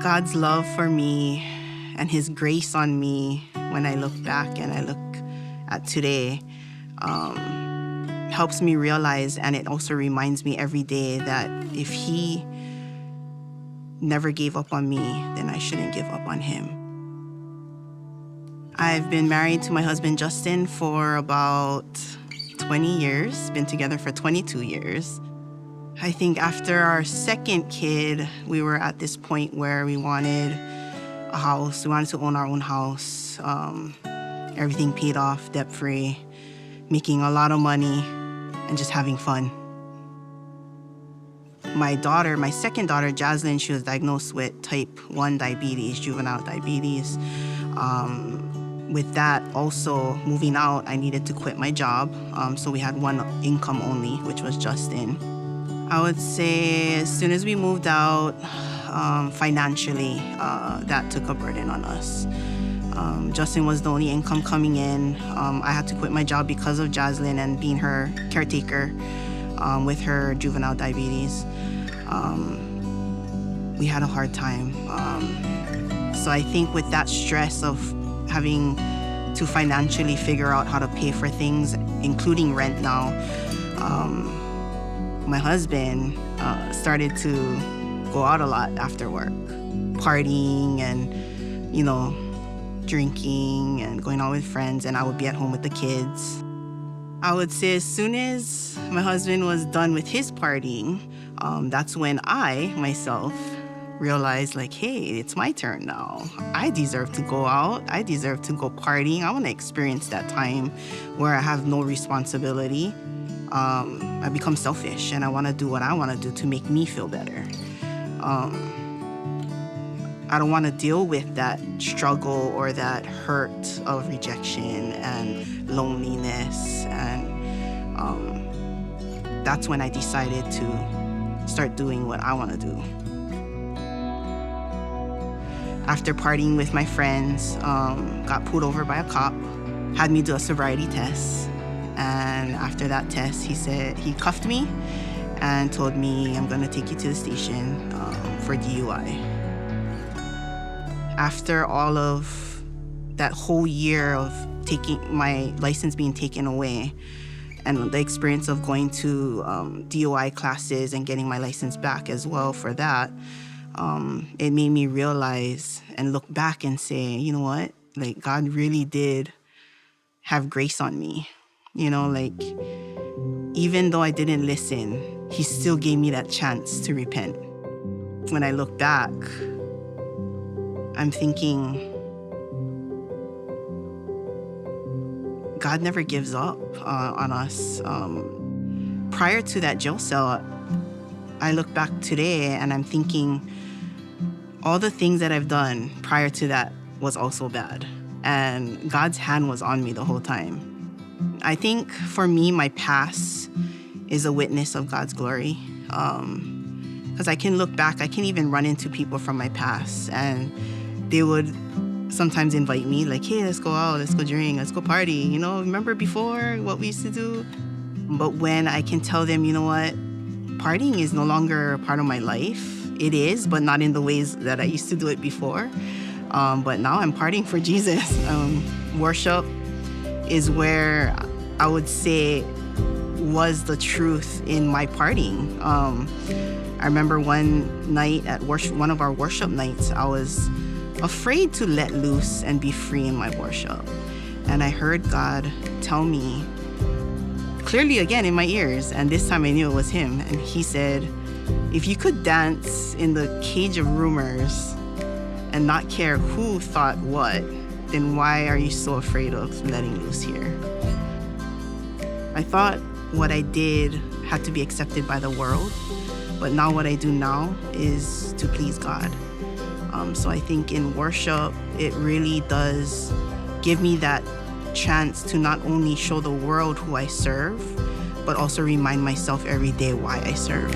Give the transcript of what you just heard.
God's love for me and His grace on me when I look back and I look at today helps me realize, and it also reminds me every day that if He never gave up on me, then I shouldn't give up on Him. I've been married to my husband, Justin, for about 20 years, been together for 22 years. I think after our second kid, we were at this point where we wanted a house. We wanted to own our own house, everything paid off, debt-free, making a lot of money, and just having fun. My second daughter, Jaslyn, she was diagnosed with type 1 diabetes, juvenile diabetes. With that, also moving out, I needed to quit my job. So we had one income only, which was Justin. I would say as soon as we moved out, financially, that took a burden on us. Justin was the only income coming in. I had to quit my job because of Jaslyn and being her caretaker with her juvenile diabetes. We had a hard time. So I think with that stress of having to financially figure out how to pay for things, including rent now, my husband started to go out a lot after work, partying and, drinking and going out with friends, and I would be at home with the kids. I would say as soon as my husband was done with his partying, that's when I, myself, realized hey, it's my turn now. I deserve to go out. I deserve to go partying. I want to experience that time where I have no responsibility. I become selfish and I want to do what I want to do to make me feel better. I don't want to deal with that struggle or that hurt of rejection and loneliness. And that's when I decided to start doing what I want to do. After partying with my friends, got pulled over by a cop, had me do a sobriety test. And after that test, he cuffed me and told me, I'm gonna take you to the station for DUI. After all of that whole year of taking my license being taken away and the experience of going to DUI classes and getting my license back as well for that, it made me realize and look back and say, you know what? God really did have grace on me. Even though I didn't listen, He still gave me that chance to repent. When I look back, I'm thinking, God never gives up on us. Prior to that jail cell, I look back today and I'm thinking, all the things that I've done prior to that was also bad. And God's hand was on me the whole time. I think for me, my past is a witness of God's glory. Because I can look back, I can even run into people from my past, and they would sometimes invite me, hey, let's go out, let's go drink, let's go party. Remember before what we used to do? But when I can tell them, you know what, partying is no longer a part of my life. It is, but not in the ways that I used to do it before. But now I'm partying for Jesus. Worship is where I would say was the truth in my partying. I remember one night at one of our worship nights, I was afraid to let loose and be free in my worship. And I heard God tell me clearly again in my ears, and this time I knew it was Him. And He said, if you could dance in the cage of rumors and not care who thought what, then why are you so afraid of letting loose here? I thought what I did had to be accepted by the world, but now what I do now is to please God. So I think in worship, it really does give me that chance to not only show the world who I serve, but also remind myself every day why I serve.